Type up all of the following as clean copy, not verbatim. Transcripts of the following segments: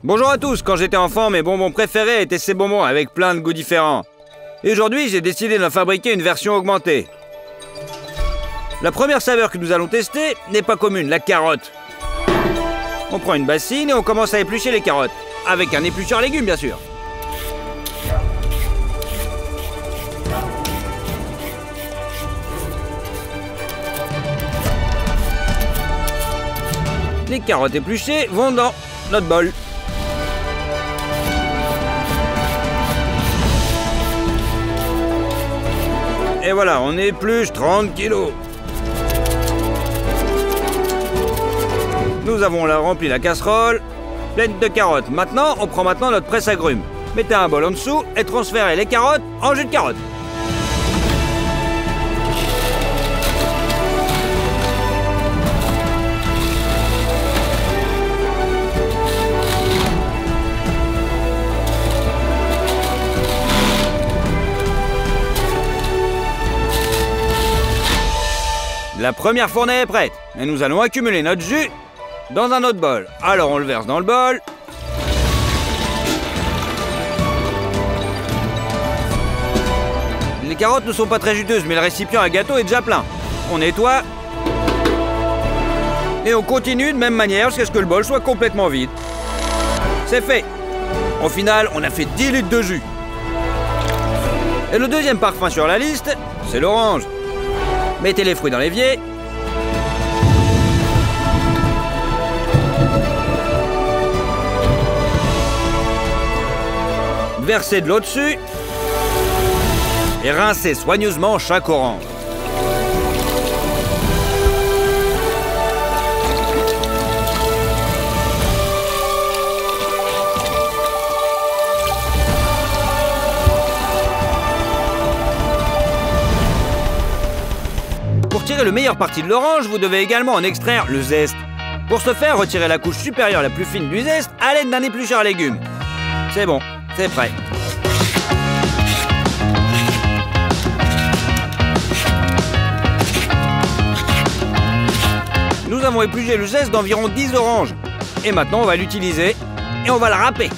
Bonjour à tous, quand j'étais enfant, mes bonbons préférés étaient ces bonbons avec plein de goûts différents. Et aujourd'hui, j'ai décidé d'en fabriquer une version augmentée. La première saveur que nous allons tester n'est pas commune, la carotte. On prend une bassine et on commence à éplucher les carottes. Avec un éplucheur à légumes, bien sûr. Les carottes épluchées vont dans notre bol. Et voilà, on épluche 30 kilos. Nous avons rempli la casserole, pleine de carottes. Maintenant, on prend notre presse-agrumes. Mettez un bol en dessous et transférez les carottes en jus de carotte. La première fournée est prête et nous allons accumuler notre jus dans un autre bol. Alors on le verse dans le bol. Les carottes ne sont pas très juteuses, mais le récipient à gâteau est déjà plein. On nettoie. Et on continue de même manière jusqu'à ce que le bol soit complètement vide. C'est fait. Au final, on a fait 10 litres de jus. Et le deuxième parfum sur la liste, c'est l'orange. Mettez les fruits dans l'évier. Versez de l'eau dessus. Et rincez soigneusement chaque orange. Pour tirer le meilleur parti de l'orange, vous devez également en extraire le zeste. Pour ce faire, retirez la couche supérieure la plus fine du zeste à l'aide d'un éplucheur à légumes. C'est bon, c'est prêt. Nous avons épluché le zeste d'environ 10 oranges. Et maintenant, on va l'utiliser et on va le râper.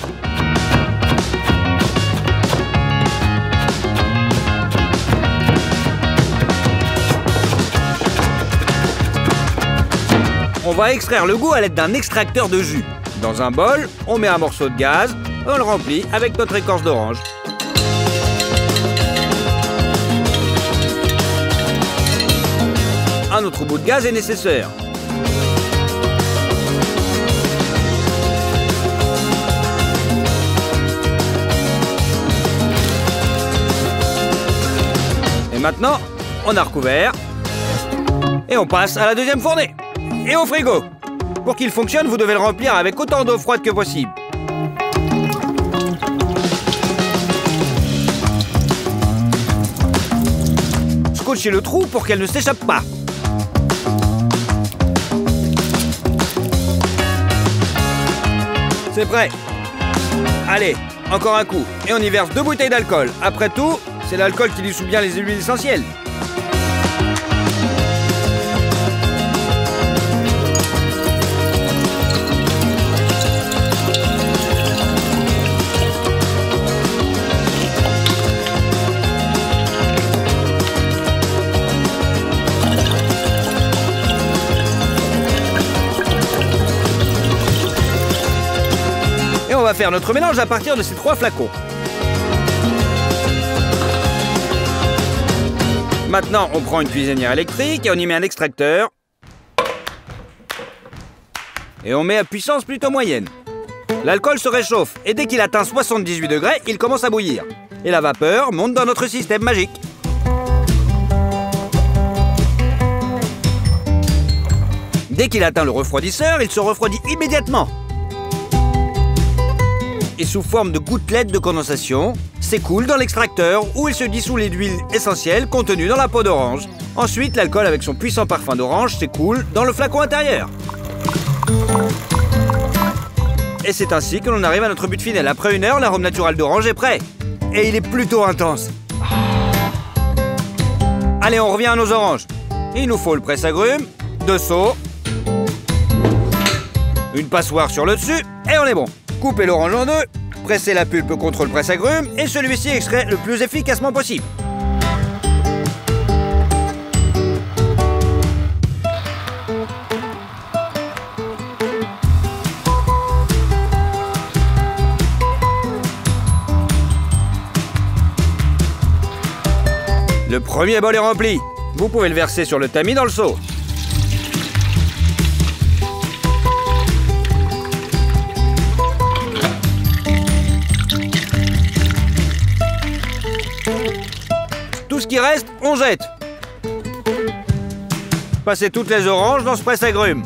On va extraire le goût à l'aide d'un extracteur de jus. Dans un bol, on met un morceau de gaz, on le remplit avec notre écorce d'orange. Un autre bout de gaz est nécessaire. Et maintenant, on a recouvert et on passe à la deuxième fournée. Et au frigo. Pour qu'il fonctionne, vous devez le remplir avec autant d'eau froide que possible. Scotchez le trou pour qu'elle ne s'échappe pas. C'est prêt. Allez, encore un coup. Et on y verse 2 bouteilles d'alcool. Après tout, c'est l'alcool qui dissout bien les huiles essentielles. On va faire notre mélange à partir de ces 3 flacons. Maintenant, on prend une cuisinière électrique et on y met un extracteur. Et on met à puissance plutôt moyenne. L'alcool se réchauffe et dès qu'il atteint 78 degrés, il commence à bouillir. Et la vapeur monte dans notre système magique. Dès qu'il atteint le refroidisseur, il se refroidit immédiatement. Et sous forme de gouttelettes de condensation, s'écoule dans l'extracteur où il se dissout les huiles essentielles contenues dans la peau d'orange. Ensuite, l'alcool avec son puissant parfum d'orange s'écoule dans le flacon intérieur. Et c'est ainsi que l'on arrive à notre but final. Après 1 heure, l'arôme naturel d'orange est prêt. Et il est plutôt intense. Allez, on revient à nos oranges. Il nous faut le presse-agrumes, 2 seaux, Une passoire sur le dessus et on est bon. Coupez l'orange en deux, pressez la pulpe contre le presse-agrumes et celui-ci extrait le plus efficacement possible. Le premier bol est rempli. Vous pouvez le verser sur le tamis dans le seau. Tout ce qui reste, on jette. Passez toutes les oranges dans ce presse-agrumes.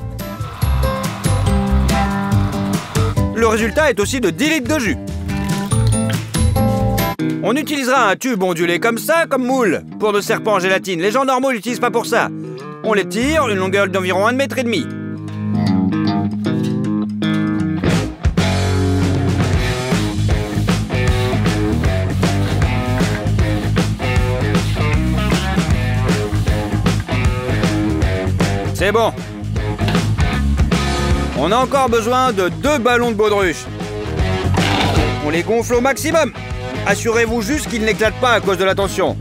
Le résultat est aussi de 10 litres de jus. On utilisera un tube ondulé comme ça, comme moule, pour nos serpents en gélatine. Les gens normaux l'utilisent pas pour ça. On les tire, une longueur d'environ 1,5 m. C'est bon. On a encore besoin de 2 ballons de baudruche. On les gonfle au maximum. Assurez-vous juste qu'ils n'éclatent pas à cause de la tension.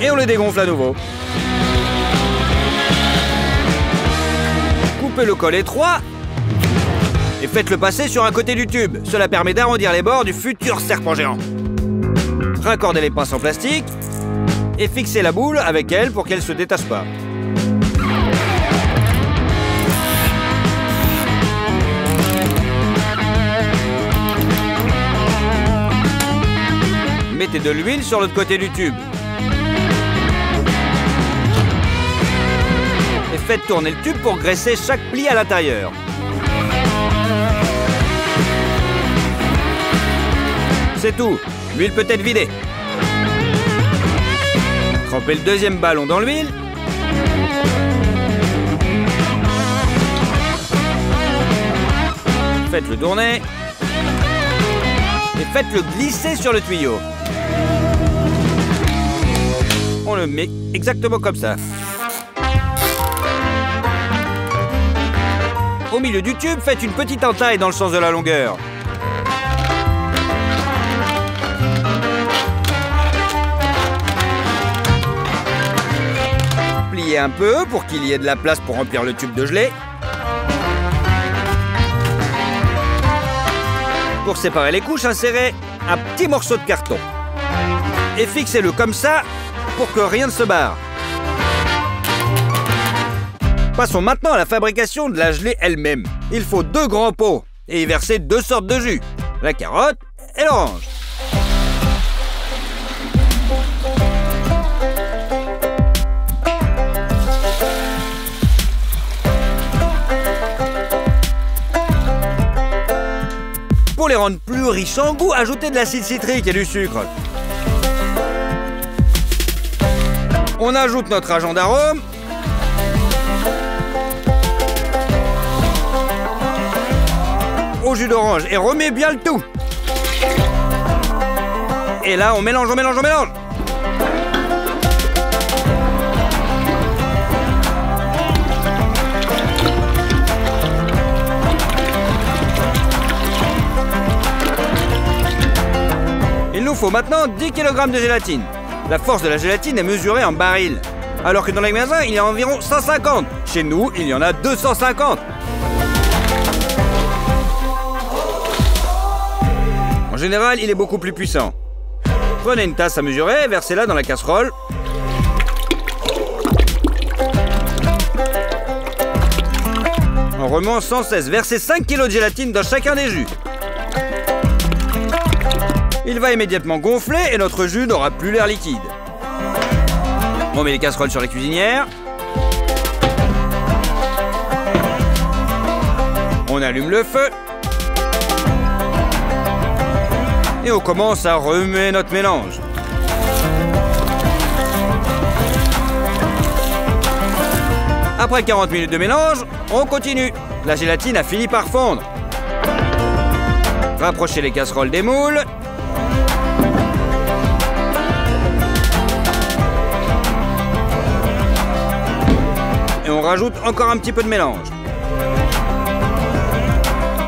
Et on les dégonfle à nouveau. Coupez le col étroit et faites-le passer sur un côté du tube. Cela permet d'arrondir les bords du futur serpent géant. Raccordez les pinces en plastique et fixez la boule avec elle pour qu'elle ne se détache pas. Mettez de l'huile sur l'autre côté du tube. Et faites tourner le tube pour graisser chaque pli à l'intérieur. C'est tout, l'huile peut être vidée. Trempez le deuxième ballon dans l'huile. Faites-le tourner. Et faites-le glisser sur le tuyau. On le met exactement comme ça. Au milieu du tube, faites une petite entaille dans le sens de la longueur. Pliez un peu pour qu'il y ait de la place pour remplir le tube de gelée. Pour séparer les couches, insérez un petit morceau de carton. Et fixez-le comme ça pour que rien ne se barre. Passons maintenant à la fabrication de la gelée elle-même. Il faut 2 grands pots et y verser 2 sortes de jus, la carotte et l'orange. Pour les rendre plus riches en goût, ajoutez de l'acide citrique et du sucre. On ajoute notre agent d'arôme. Au jus d'orange et remet bien le tout. Et là, on mélange, on mélange, on mélange. Il nous faut maintenant 10 kg de gélatine. La force de la gélatine est mesurée en barils, alors que dans les magasins, il y a environ 150. Chez nous, il y en a 250. En général, il est beaucoup plus puissant. Prenez une tasse à mesurer, versez-la dans la casserole. En remuant sans cesse, versez 5 kg de gélatine dans chacun des jus. Il va immédiatement gonfler et notre jus n'aura plus l'air liquide. On met les casseroles sur les cuisinières. On allume le feu. Et on commence à remuer notre mélange. Après 40 minutes de mélange, on continue. La gélatine a fini par fondre. Rapprochez les casseroles des moules. Et on rajoute encore un petit peu de mélange.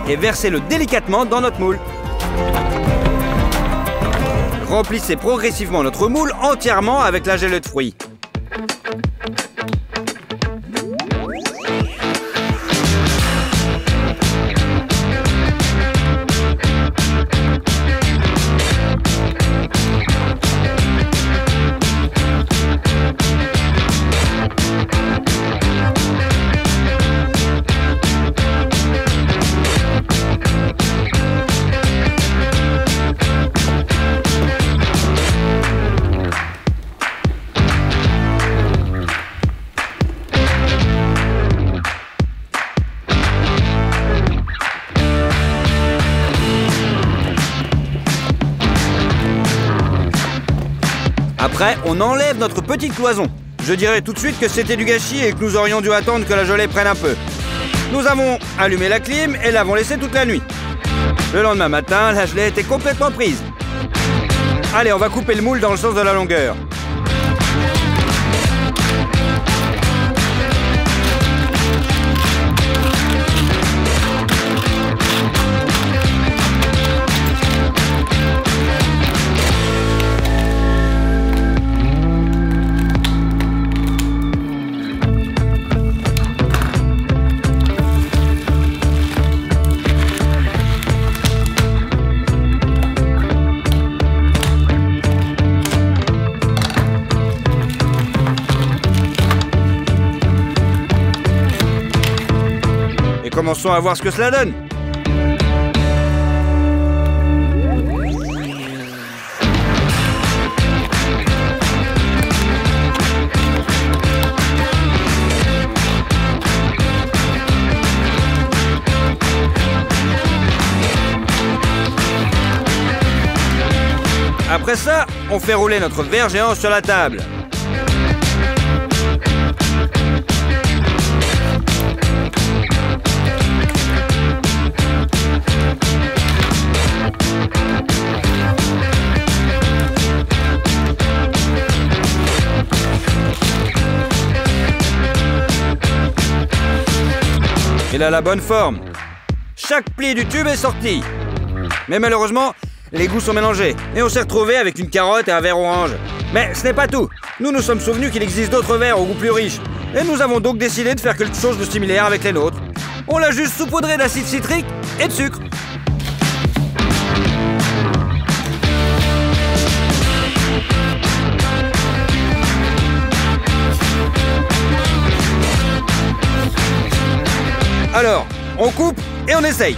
Et versez-le délicatement dans notre moule. Remplissez progressivement notre moule entièrement avec la gelée de fruits. Après, on enlève notre petite cloison. Je dirais tout de suite que c'était du gâchis et que nous aurions dû attendre que la gelée prenne un peu. Nous avons allumé la clim et l'avons laissée toute la nuit. Le lendemain matin, la gelée était complètement prise. Allez, on va couper le moule dans le sens de la longueur. Commençons à voir ce que cela donne. Après ça, on fait rouler notre verre géant sur la table. Il a la bonne forme. Chaque pli du tube est sorti. Mais malheureusement, les goûts sont mélangés. Et on s'est retrouvé avec une carotte et un verre orange. Mais ce n'est pas tout. Nous nous sommes souvenus qu'il existe d'autres verres au goût plus riche. Et nous avons donc décidé de faire quelque chose de similaire avec les nôtres. On l'a juste saupoudré d'acide citrique et de sucre. Alors, on coupe et on essaye.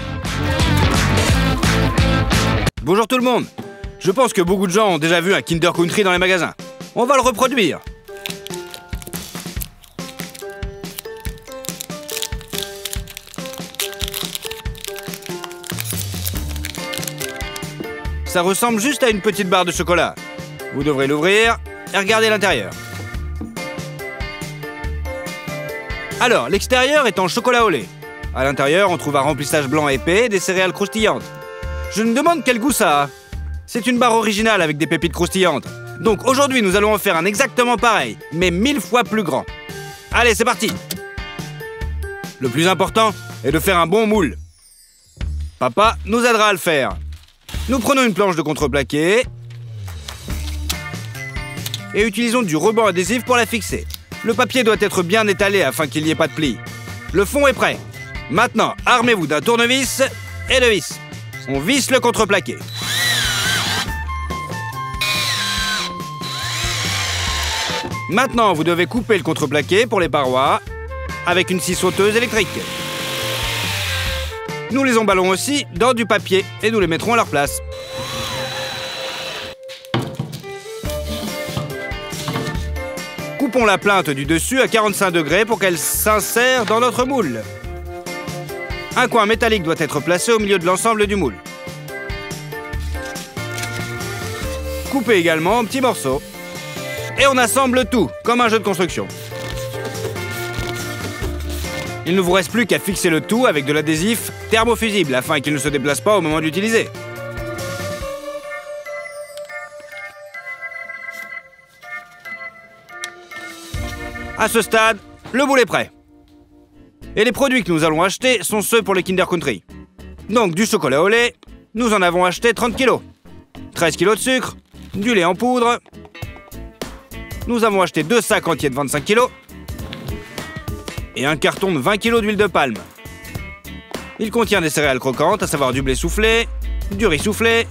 Bonjour tout le monde. Je pense que beaucoup de gens ont déjà vu un Kinder Country dans les magasins. On va le reproduire. Ça ressemble juste à une petite barre de chocolat. Vous devrez l'ouvrir et regarder l'intérieur. Alors, l'extérieur est en chocolat au lait. À l'intérieur, on trouve un remplissage blanc épais et des céréales croustillantes. Je me demande quel goût ça a. C'est une barre originale avec des pépites croustillantes. Donc aujourd'hui, nous allons en faire un exactement pareil, mais 1000 fois plus grand. Allez, c'est parti. Le plus important est de faire un bon moule. Papa nous aidera à le faire. Nous prenons une planche de contreplaqué et utilisons du ruban adhésif pour la fixer. Le papier doit être bien étalé afin qu'il n'y ait pas de plis. Le fond est prêt. Maintenant, armez-vous d'un tournevis et de vis. On visse le contreplaqué. Maintenant, vous devez couper le contreplaqué pour les parois avec une scie sauteuse électrique. Nous les emballons aussi dans du papier et nous les mettrons à leur place. Coupons la plinthe du dessus à 45 degrés pour qu'elle s'insère dans notre moule. Un coin métallique doit être placé au milieu de l'ensemble du moule. Coupez également en petits morceaux. Et on assemble tout, comme un jeu de construction. Il ne vous reste plus qu'à fixer le tout avec de l'adhésif thermofusible afin qu'il ne se déplace pas au moment d'utiliser. À ce stade, le moule est prêt. Et les produits que nous allons acheter sont ceux pour les Kinder Country. Donc du chocolat au lait, nous en avons acheté 30 kg. 13 kg de sucre, du lait en poudre. Nous avons acheté 2 sacs entiers de 25 kg. Et un carton de 20 kg d'huile de palme. Il contient des céréales croquantes, à savoir du blé soufflé, du riz soufflé,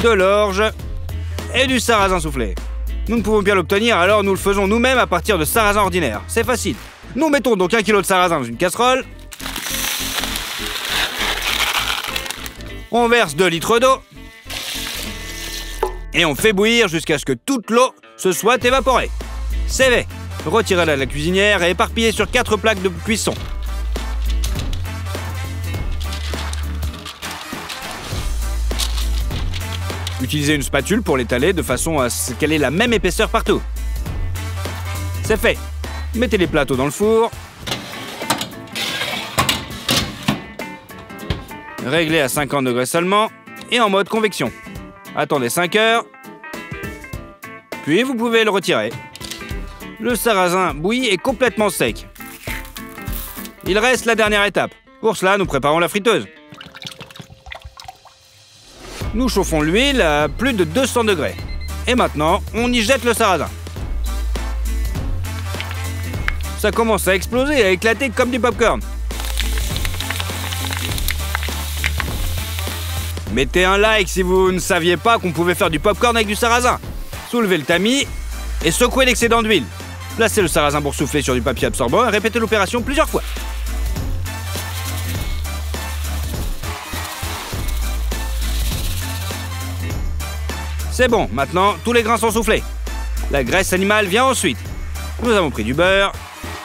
de l'orge et du sarrasin soufflé. Nous ne pouvons bien l'obtenir, alors nous le faisons nous-mêmes à partir de sarrasin ordinaire. C'est facile. Nous mettons donc 1 kg de sarrasin dans une casserole. On verse 2 litres d'eau. Et on fait bouillir jusqu'à ce que toute l'eau se soit évaporée. C'est fait. Retirez-la de la cuisinière et éparpillez sur 4 plaques de cuisson. Utilisez une spatule pour l'étaler de façon à ce qu'elle ait la même épaisseur partout. C'est fait. Mettez les plateaux dans le four. Réglez à 50 degrés seulement et en mode convection. Attendez 5 heures. Puis vous pouvez le retirer. Le sarrasin bouilli est complètement sec. Il reste la dernière étape. Pour cela, nous préparons la friteuse. Nous chauffons l'huile à plus de 200 degrés. Et maintenant, on y jette le sarrasin. Ça commence à exploser et à éclater comme du popcorn. Mettez un like si vous ne saviez pas qu'on pouvait faire du popcorn avec du sarrasin. Soulevez le tamis et secouez l'excédent d'huile. Placez le sarrasin boursouflé sur du papier absorbant et répétez l'opération plusieurs fois. C'est bon, maintenant tous les grains sont soufflés. La graisse animale vient ensuite. Nous avons pris du beurre.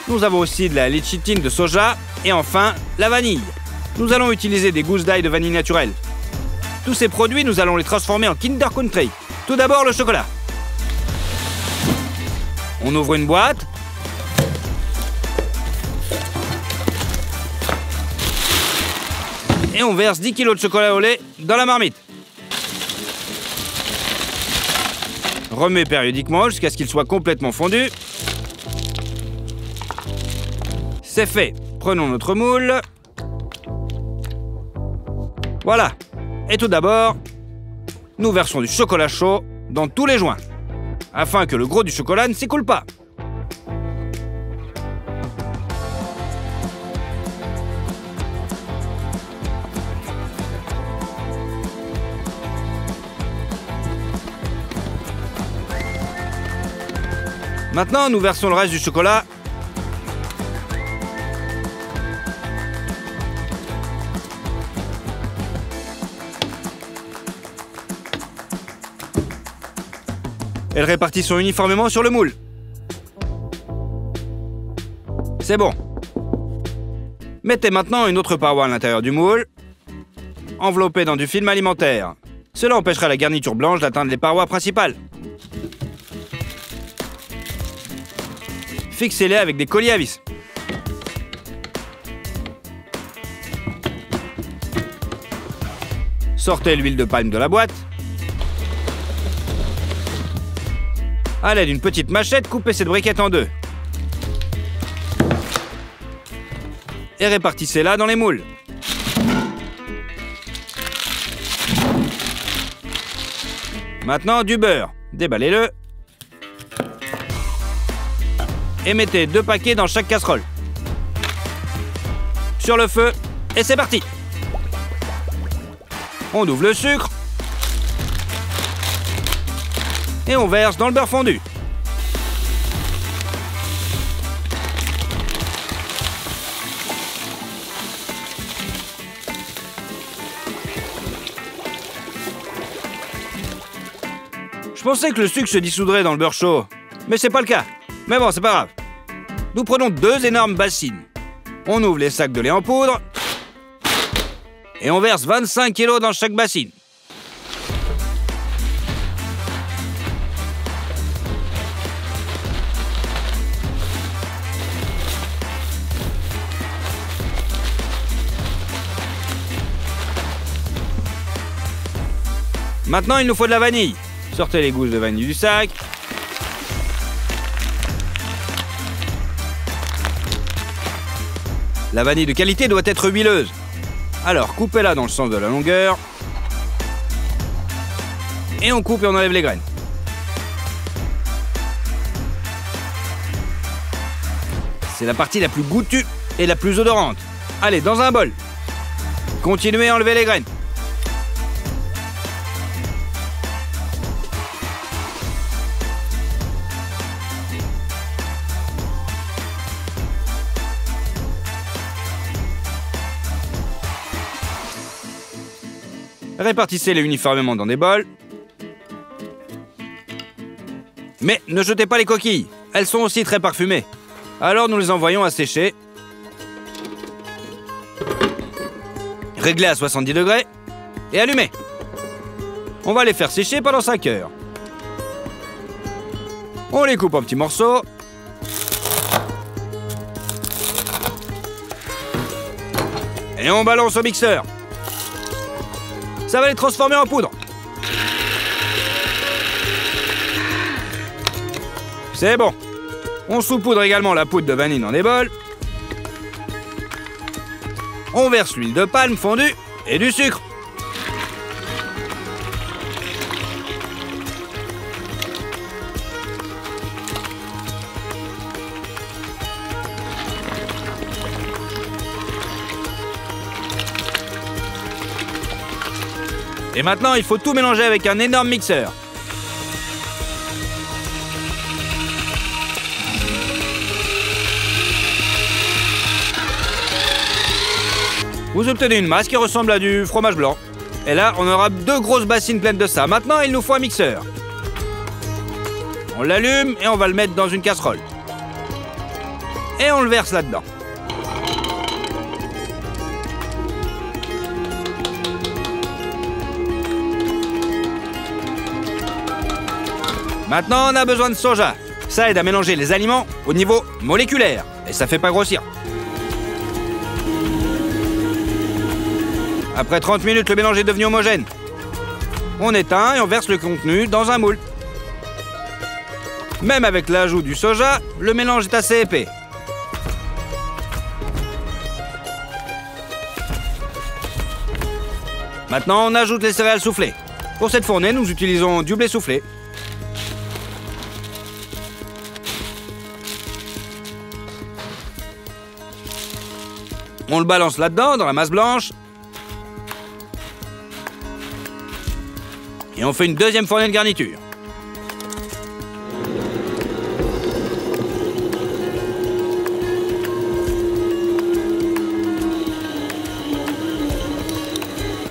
Nous avons aussi de la léchitine de soja. Et enfin, la vanille. Nous allons utiliser des gousses d'ail de vanille naturelle. Tous ces produits, nous allons les transformer en Kinder Country. Tout d'abord, le chocolat. On ouvre une boîte. Et on verse 10 kg de chocolat au lait dans la marmite. Remet périodiquement jusqu'à ce qu'il soit complètement fondu. C'est fait. Prenons notre moule. Voilà. Et tout d'abord, nous versons du chocolat chaud dans tous les joints, afin que le gros du chocolat ne s'écoule pas. Maintenant, nous versons le reste du chocolat. Et le répartissons uniformément sur le moule. C'est bon. Mettez maintenant une autre paroi à l'intérieur du moule, enveloppée dans du film alimentaire. Cela empêchera la garniture blanche d'atteindre les parois principales. Fixez-les avec des colliers à vis. Sortez l'huile de palme de la boîte. À l'aide d'une petite machette, coupez cette briquette en deux. Et répartissez-la dans les moules. Maintenant, du beurre. Déballez-le. Et mettez 2 paquets dans chaque casserole. Sur le feu, et c'est parti. On ouvre le sucre. Et on verse dans le beurre fondu. Je pensais que le sucre se dissoudrait dans le beurre chaud, mais c'est pas le cas. Mais bon, c'est pas grave. Nous prenons 2 énormes bassines. On ouvre les sacs de lait en poudre. Et on verse 25 kg dans chaque bassine. Maintenant, il nous faut de la vanille. Sortez les gousses de vanille du sac. La vanille de qualité doit être huileuse. Alors, coupez-la dans le sens de la longueur. Et on coupe et on enlève les graines. C'est la partie la plus goûtue et la plus odorante. Allez, dans un bol. Continuez à enlever les graines. Répartissez-les uniformément dans des bols. Mais ne jetez pas les coquilles. Elles sont aussi très parfumées. Alors nous les envoyons à sécher. Réglez à 70 degrés et allumez. On va les faire sécher pendant 5 heures. On les coupe en petits morceaux. Et on balance au mixeur. Ça va les transformer en poudre. C'est bon. On saupoudre également la poudre de vanille dans des bols. On verse l'huile de palme fondue et du sucre. Et maintenant, il faut tout mélanger avec un énorme mixeur. Vous obtenez une masse qui ressemble à du fromage blanc. Et là, on aura 2 grosses bassines pleines de ça. Maintenant, il nous faut un mixeur. On l'allume et on va le mettre dans une casserole. Et on le verse là-dedans. Maintenant, on a besoin de soja. Ça aide à mélanger les aliments au niveau moléculaire. Et ça fait pas grossir. Après 30 minutes, le mélange est devenu homogène. On éteint et on verse le contenu dans un moule. Même avec l'ajout du soja, le mélange est assez épais. Maintenant, on ajoute les céréales soufflées. Pour cette fournée, nous utilisons du blé soufflé. On le balance là-dedans, dans la masse blanche. Et on fait une deuxième fournée de garniture.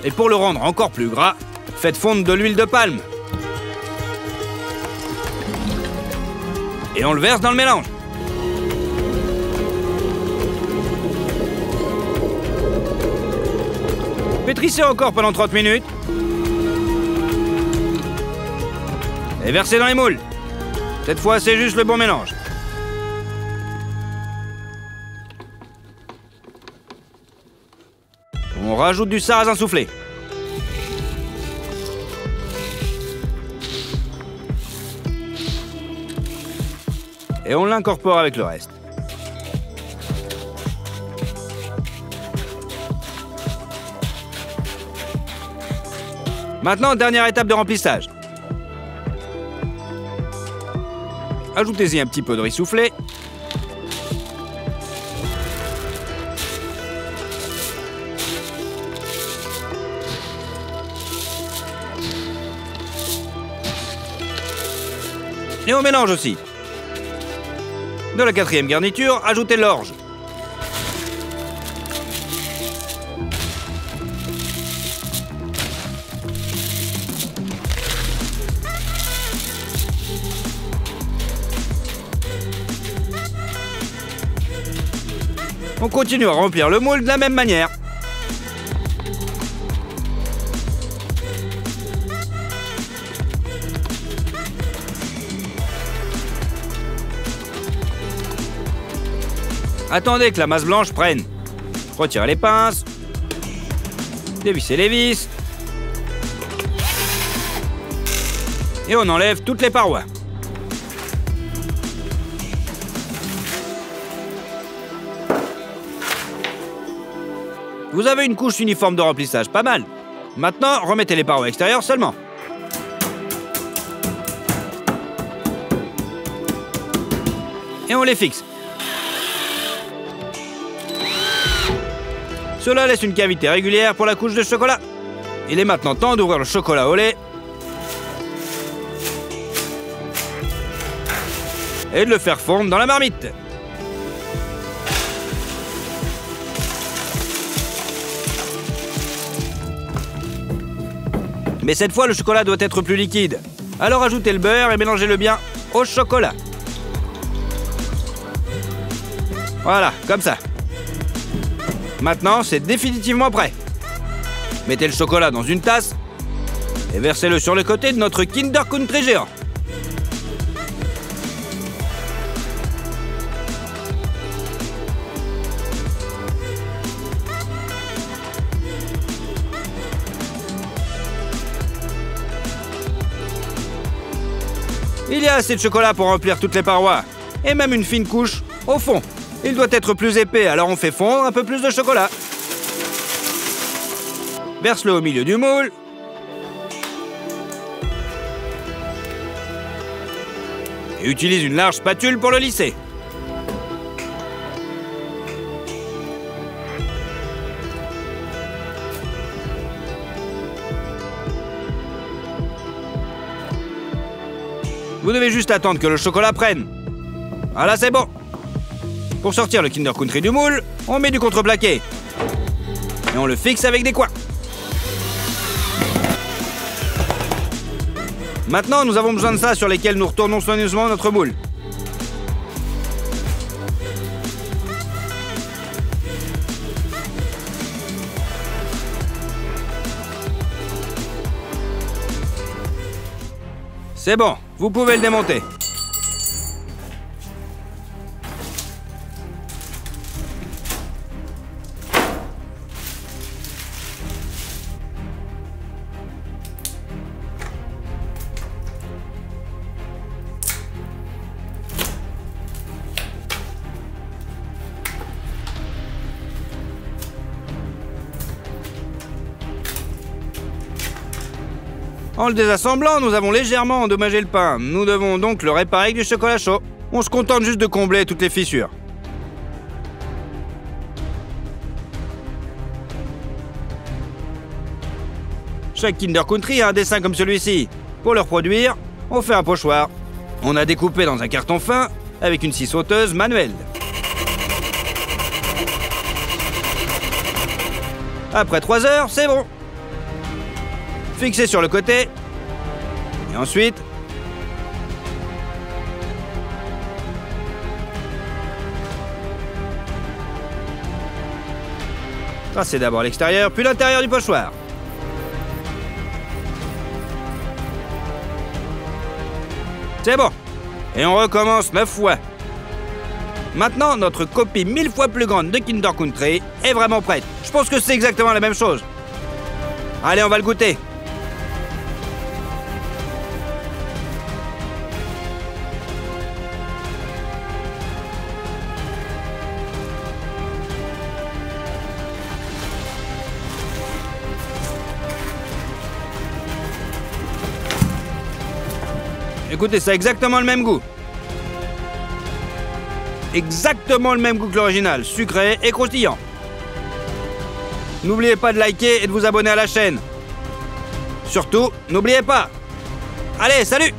Et pour le rendre encore plus gras, faites fondre de l'huile de palme. Et on le verse dans le mélange. Pétrissez encore pendant 30 minutes. Et versez dans les moules. Cette fois, c'est juste le bon mélange. On rajoute du sarrasin soufflé. Et on l'incorpore avec le reste. Maintenant, dernière étape de remplissage. Ajoutez-y un petit peu de riz soufflé. Et on mélange aussi. De la 4e garniture, ajoutez l'orge. On continue à remplir le moule de la même manière. Attendez que la masse blanche prenne. Retirez les pinces. Dévissez les vis. Et on enlève toutes les parois. Vous avez une couche uniforme de remplissage, pas mal. Maintenant, remettez les parois extérieures seulement. Et on les fixe. Cela laisse une cavité régulière pour la couche de chocolat. Il est maintenant temps d'ouvrir le chocolat au lait et de le faire fondre dans la marmite. Mais cette fois, le chocolat doit être plus liquide. Alors ajoutez le beurre et mélangez-le bien au chocolat. Voilà, comme ça. Maintenant, c'est définitivement prêt. Mettez le chocolat dans une tasse et versez-le sur le côté de notre Kinder Country géant. Il y a assez de chocolat pour remplir toutes les parois, et même une fine couche au fond. Il doit être plus épais, alors on fait fondre un peu plus de chocolat. Verse-le au milieu du moule. Et utilise une large spatule pour le lisser. Vous devez juste attendre que le chocolat prenne. Voilà, c'est bon. Pour sortir le Kinder Country du moule, on met du contreplaqué. Et on le fixe avec des coins. Maintenant, nous avons besoin de ça sur lesquels nous retournons soigneusement notre moule. C'est bon, vous pouvez le démonter. En le désassemblant, nous avons légèrement endommagé le pain. Nous devons donc le réparer avec du chocolat chaud. On se contente juste de combler toutes les fissures. Chaque Kinder Country a un dessin comme celui-ci. Pour le reproduire, on fait un pochoir. On a découpé dans un carton fin avec une scie sauteuse manuelle. Après 3 heures, c'est bon. Fixez sur le côté. Et ensuite, tracez d'abord l'extérieur, puis l'intérieur du pochoir. C'est bon. Et on recommence 9 fois. Maintenant, notre copie 1000 fois plus grande de Kinder Country est vraiment prête. Je pense que c'est exactement la même chose. Allez, on va le goûter. Écoutez, ça a exactement le même goût. Exactement le même goût que l'original, sucré et croustillant. N'oubliez pas de liker et de vous abonner à la chaîne. Surtout, n'oubliez pas. Allez, salut!